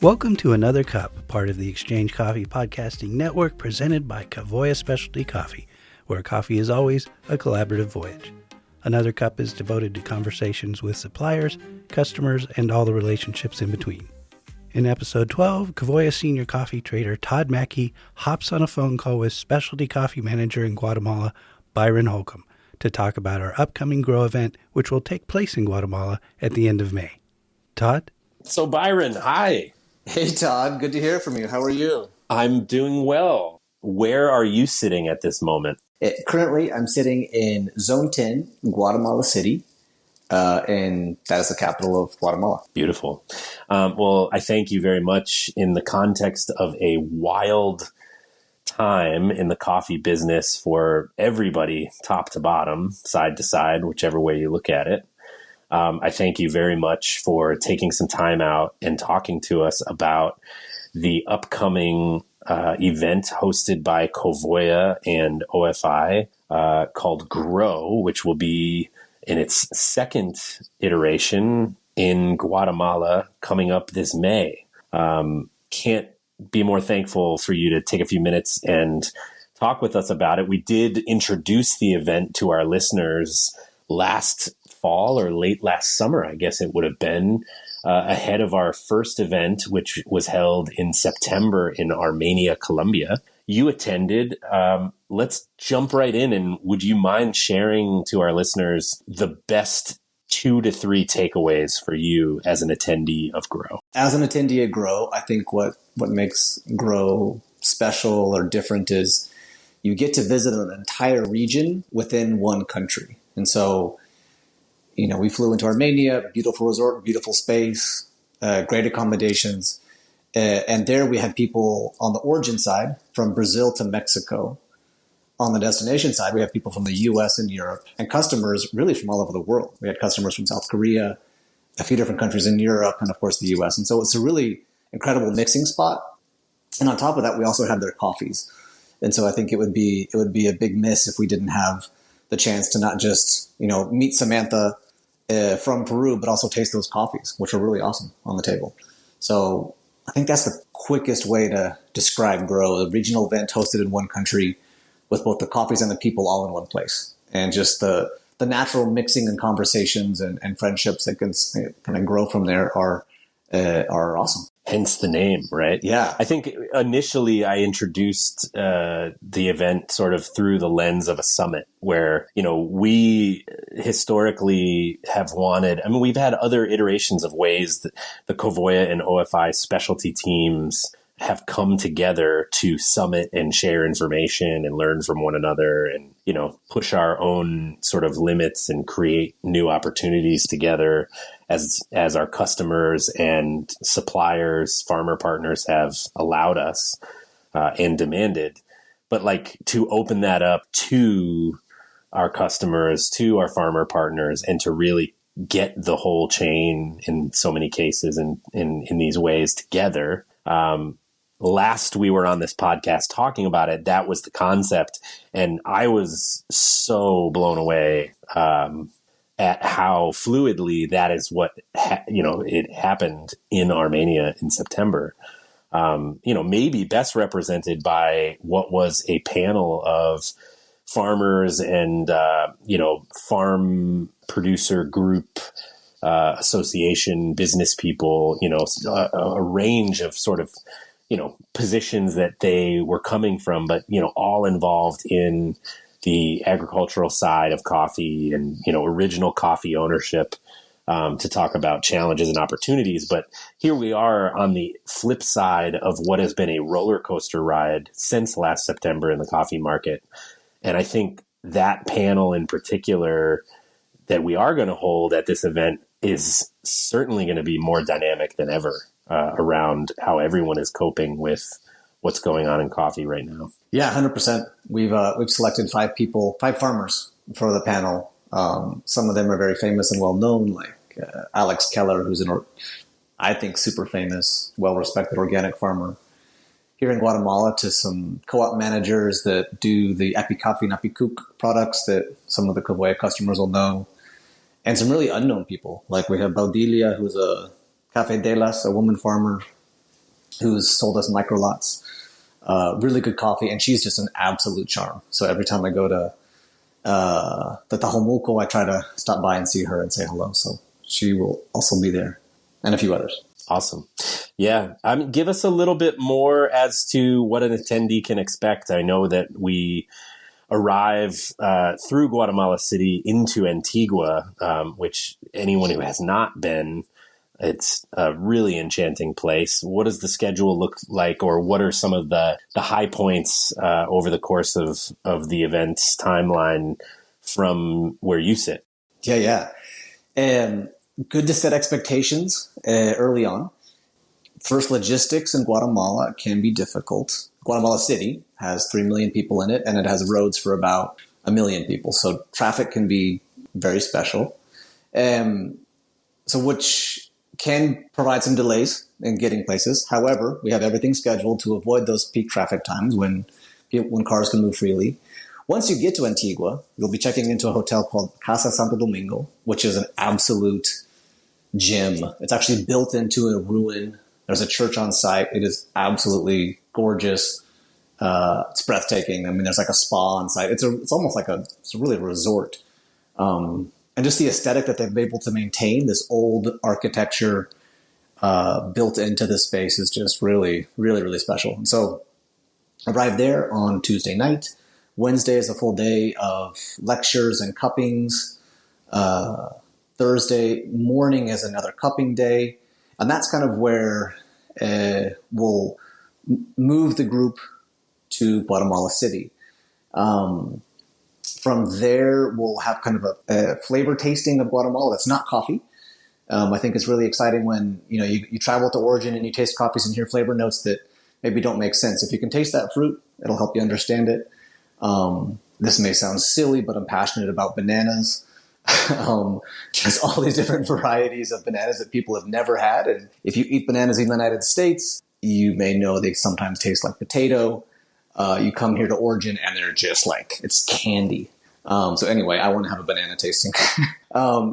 Welcome to Another Cup, part of the Exchange Coffee Podcasting Network, presented by Kavoya Specialty Coffee, where coffee is always a collaborative voyage. Another Cup is devoted to conversations with suppliers, customers, and all the relationships in between. In episode 12, Kavoya senior coffee trader Todd Mackey hops on a phone call with specialty coffee manager in Guatemala, Byron Holcomb, to talk about our upcoming Grow event, which will take place in Guatemala at the end of May. Todd? So Byron, hi. Hey, Todd. Good to hear from you. How are you? I'm doing well. Where are you sitting at this moment? Currently, I'm sitting in Zone 10, Guatemala City, and that is the capital of Guatemala. Beautiful. Well, I thank you very much in the context of a wild time in the coffee business for everybody, top to bottom, side to side, whichever way you look at it. I thank you very much for taking some time out and talking to us about the upcoming event hosted by Kavoya and OFI called Grow, which will be in its second iteration in Guatemala coming up this May. Can't be more thankful for you to take a few minutes and talk with us about it. We did introduce the event to our listeners last fall or late last summer, I guess it would have been, ahead of our first event, which was held in September in Armenia, Colombia. You attended. Let's jump right in. And would you mind sharing to our listeners the best 2 to 3 takeaways for you as an attendee of Grow? As an attendee of Grow, I think what makes Grow special or different is you get to visit an entire region within one country. And so, we flew into Armenia, beautiful resort, beautiful space, great accommodations. And there we had people on the origin side from Brazil to Mexico. On the destination side, we have people from the US and Europe and customers really from all over the world. We had customers from South Korea, a few different countries in Europe, and of course the US. And so it's a really incredible mixing spot. And on top of that, we also had their coffees. And so I think it would be a big miss if we didn't have the chance to not just, meet Samantha from Peru, but also taste those coffees, which are really awesome on the table. So I think that's the quickest way to describe Grow, a regional event hosted in one country with both the coffees and the people all in one place. And just the natural mixing and conversations and friendships that can kind of grow from there are awesome. Hence the name, right? Yeah. I think initially I introduced the event sort of through the lens of a summit where, we historically have wanted, we've had other iterations of ways that the Kavoya and OFI specialty teams have come together to summit and share information and learn from one another and, push our own sort of limits and create new opportunities together as our customers and suppliers, farmer partners have allowed us and demanded. But to open that up to our customers, to our farmer partners, and to really get the whole chain in so many cases and in these ways together. Last we were on this podcast talking about it, that was the concept. And I was so blown away at how fluidly that is what, it happened in Armenia in September. Maybe best represented by what was a panel of farmers and, farm producer group, association, business people, a range of sort of, positions that they were coming from, but, all involved in the agricultural side of coffee and, original coffee ownership, to talk about challenges and opportunities. But here we are on the flip side of what has been a roller coaster ride since last September in the coffee market. And I think that panel in particular that we are going to hold at this event is certainly going to be more dynamic than ever. Around how everyone is coping with what's going on in coffee right now. Yeah, 100%. We've selected 5 farmers for the panel. Some of them are very famous and well known, like Alex Keller, who's I think super famous, well respected organic farmer here in Guatemala, to some co-op managers that do the Epi Coffee and Epi Cook products that some of the Kavoya customers will know, and some really unknown people. Like we have Baudilia, who's a Café Delas, a woman farmer, who's sold us micro lots. Really good coffee, and she's just an absolute charm. So every time I go to the Tahomulco, I try to stop by and see her and say hello. So she will also be there, and a few others. Awesome. Yeah. Give us a little bit more as to what an attendee can expect. I know that we arrive through Guatemala City into Antigua, which anyone who has not been, it's a really enchanting place. What does the schedule look like, or what are some of the high points over the course of the event's timeline from where you sit? Yeah. And good to set expectations early on. First, logistics in Guatemala can be difficult. Guatemala City has 3 million people in it, and it has roads for about 1 million people. So traffic can be very special. So which can provide some delays in getting places. However, we have everything scheduled to avoid those peak traffic times when cars can move freely. Once you get to Antigua, you'll be checking into a hotel called Casa Santo Domingo, which is an absolute gem. It's actually built into a ruin. There's a church on site. It is absolutely gorgeous. It's breathtaking. I mean, there's like a spa on site. It's almost like it's really a resort. And just the aesthetic that they've been able to maintain, this old architecture built into the space, is just really, really, really special. And so arrived there on Tuesday night. Wednesday is a full day of lectures and cuppings. Thursday morning is another cupping day. And that's kind of where we'll move the group to Guatemala City. From there, we'll have kind of a flavor tasting of Guatemala. That's not coffee. I think it's really exciting when you travel to origin and you taste coffees and hear flavor notes that maybe don't make sense. If you can taste that fruit, it'll help you understand it. This may sound silly, but I'm passionate about bananas. There's all these different varieties of bananas that people have never had. And if you eat bananas in the United States, you may know they sometimes taste like potato. You come here to origin and they're just like, it's candy. So anyway, I want to have a banana tasting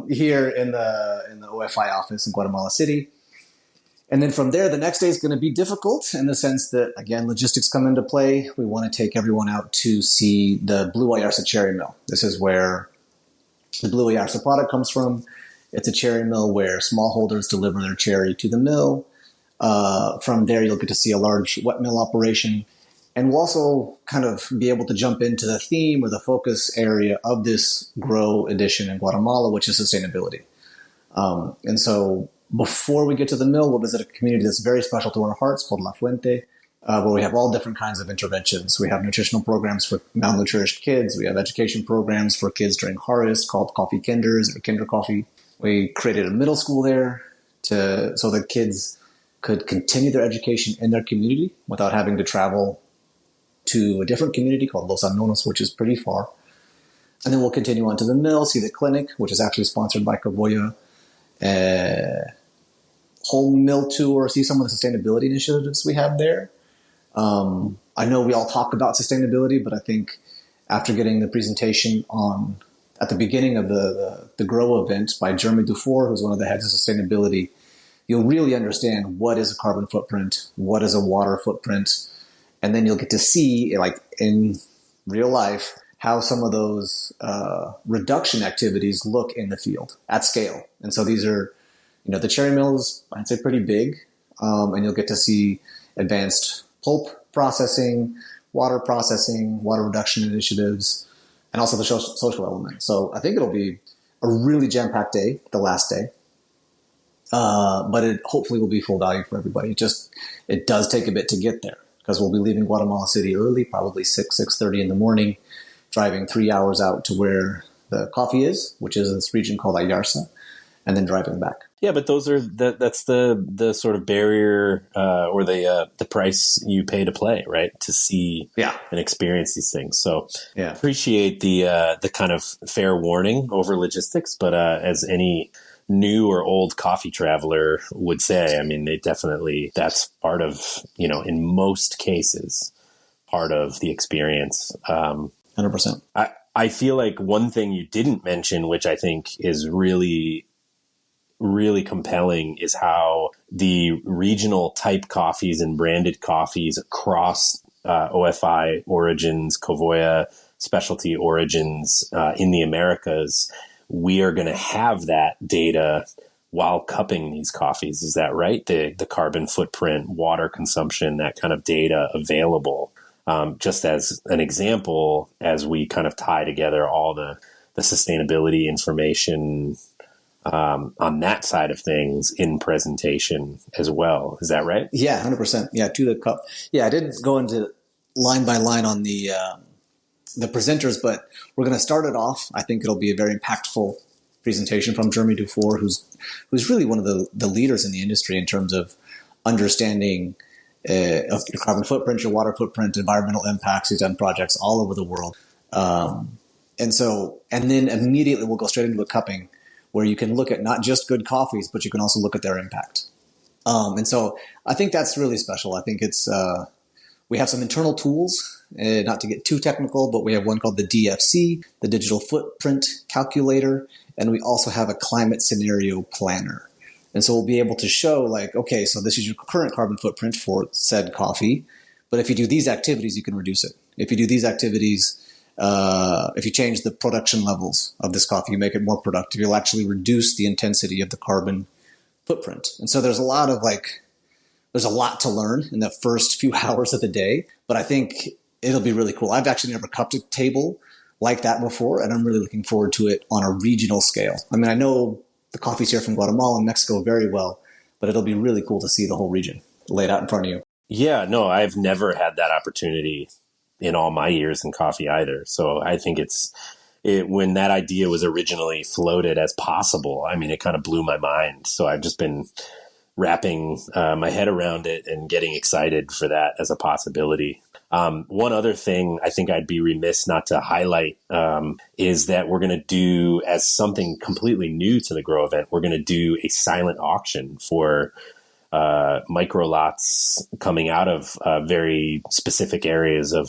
here in the OFI office in Guatemala City. And then from there, the next day is going to be difficult in the sense that, again, logistics come into play. We want to take everyone out to see the Blue Ayarza cherry mill. This is where the Blue Ayarza product comes from. It's a cherry mill where smallholders deliver their cherry to the mill. From there, you'll get to see a large wet mill operation. And we'll also kind of be able to jump into the theme or the focus area of this Grow edition in Guatemala, which is sustainability. And so before we get to the mill, we'll visit a community that's very special to our hearts called La Fuente, where we have all different kinds of interventions. We have nutritional programs for malnourished kids. We have education programs for kids during harvest called Coffee Kinders or Kinder Coffee. We created a middle school there so that kids could continue their education in their community without having to travel to a different community called Los Anonos, which is pretty far. And then we'll continue on to the mill, see the clinic, which is actually sponsored by Cavoya, whole mill tour, see some of the sustainability initiatives we have there. I know we all talk about sustainability, but I think after getting the presentation at the beginning of the Grow event by Jeremy Dufour, who's one of the heads of sustainability, you'll really understand what is a carbon footprint, what is a water footprint, and then you'll get to see, like in real life, how some of those reduction activities look in the field at scale. And so these are, the cherry mill is, I'd say, pretty big, and you'll get to see advanced pulp processing, water reduction initiatives, and also the social element. So I think it'll be a really jam-packed day, the last day. But it hopefully will be full value for everybody. It does take a bit to get there because we'll be leaving Guatemala City early, probably 6:30 in the morning, driving 3 hours out to where the coffee is, which is this region called Ayarza, and then driving back. Yeah, but that's the sort of barrier or the price you pay to play, right? To see and experience these things. So appreciate the kind of fair warning over logistics, but as any new or old coffee traveler would say, I mean, that's part of, in most cases, part of the experience. 100%. I feel like one thing you didn't mention, which I think is really really compelling is how the regional type coffees and branded coffees across OFI origins, Kavoya specialty origins in the Americas, we are going to have that data while cupping these coffees. Is that right? The carbon footprint, water consumption, that kind of data available. Just as an example, as we kind of tie together all the sustainability information on that side of things in presentation as well. Is that right? Yeah, 100%. Yeah, to the cup. Yeah, I didn't go into line by line on the presenters, but we're going to start it off. I think it'll be a very impactful presentation from Jeremy Dufour, who's really one of the leaders in the industry in terms of understanding of your carbon footprint, your water footprint, environmental impacts. He's done projects all over the world. And then immediately we'll go straight into a cupping where you can look at not just good coffees, but you can also look at their impact. And so I think that's really special. I think it's, we have some internal tools, not to get too technical, but we have one called the DFC, the Digital Footprint Calculator, and we also have a climate scenario planner. And so we'll be able to show like, okay, so this is your current carbon footprint for said coffee, but if you do these activities, you can reduce it. If you do these activities, if you change the production levels of this coffee, you make it more productive, you'll actually reduce the intensity of the carbon footprint. And so there's a lot to learn in the first few hours of the day, but I think it'll be really cool. I've actually never cupped a table like that before, and I'm really looking forward to it on a regional scale. I mean, I know the coffees here from Guatemala and Mexico very well, but it'll be really cool to see the whole region laid out in front of you. Yeah, no, I've never had that opportunity in all my years in coffee either. So I think when that idea was originally floated as possible, I mean, it kind of blew my mind. So I've just been wrapping my head around it and getting excited for that as a possibility. One other thing I think I'd be remiss not to highlight is that we're going to do, as something completely new to the Grow event, we're going to do a silent auction for micro lots coming out of very specific areas of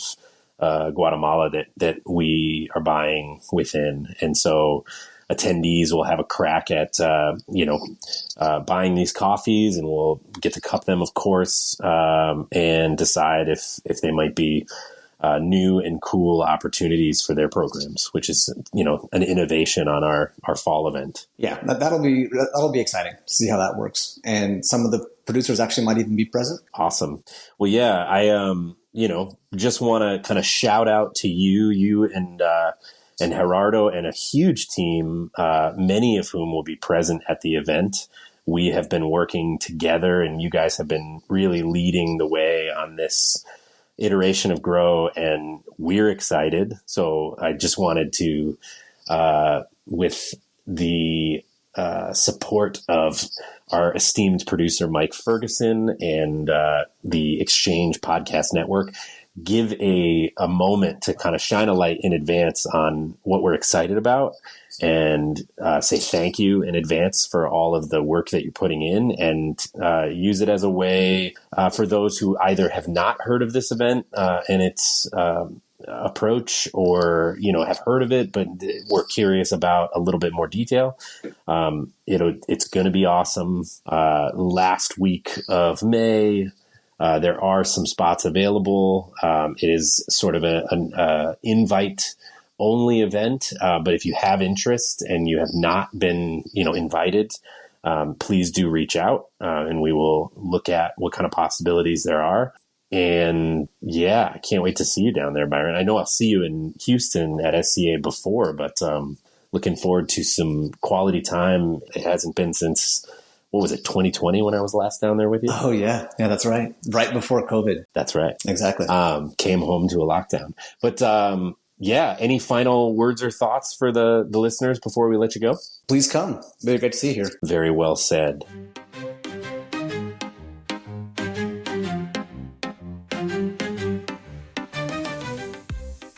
Guatemala that we are buying within. And so attendees will have a crack at, buying these coffees, and we'll get to cup them, of course, and decide if they might be new and cool opportunities for their programs, which is, an innovation on our fall event. Yeah, that'll be exciting to see how that works. And some of the producers actually might even be present. Awesome. Well, yeah, I, just want to kind of shout out to you and Gerardo and a huge team, many of whom will be present at the event. We have been working together, and you guys have been really leading the way on this iteration of Grow, and we're excited. So I just wanted to, with the support of our esteemed producer, Mike Ferguson, and the Exchange Podcast Network, give a moment to kind of shine a light in advance on what we're excited about, and say thank you in advance for all of the work that you're putting in, and use it as a way for those who either have not heard of this event and its approach, or have heard of it but we're curious about a little bit more detail. It's going to be awesome. Last week of May, there are some spots available. It is sort of an invite only event. But if you have interest and you have not been, invited, please do reach out, and we will look at what kind of possibilities there are. And yeah, I can't wait to see you down there, Byron. I know I'll see you in Houston at SCA before, but looking forward to some quality time. It hasn't been since, what was it, 2020 when I was last down there with you? Oh, yeah. Yeah, that's right. Right before COVID. That's right. Exactly. Came home to a lockdown. But yeah, any final words or thoughts for the listeners before we let you go? Please come. Very great to see you here. Very well said.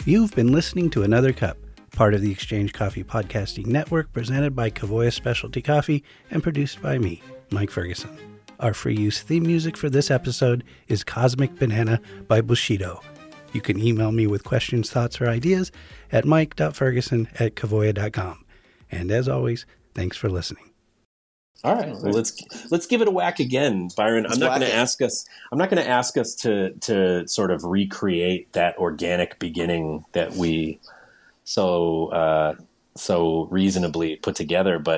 You've been listening to Another Cup, part of the Exchange Coffee Podcasting Network, presented by Kavoya Specialty Coffee and produced by me, Mike Ferguson. Our free use theme music for this episode is Cosmic Banana by Bushido. You can email me with questions, thoughts, or ideas at mike.ferguson@kavoya.com. And as always, thanks for listening. All right. Well, let's give it a whack again, Byron. I'm not going to ask us to sort of recreate that organic beginning that we so reasonably put together. But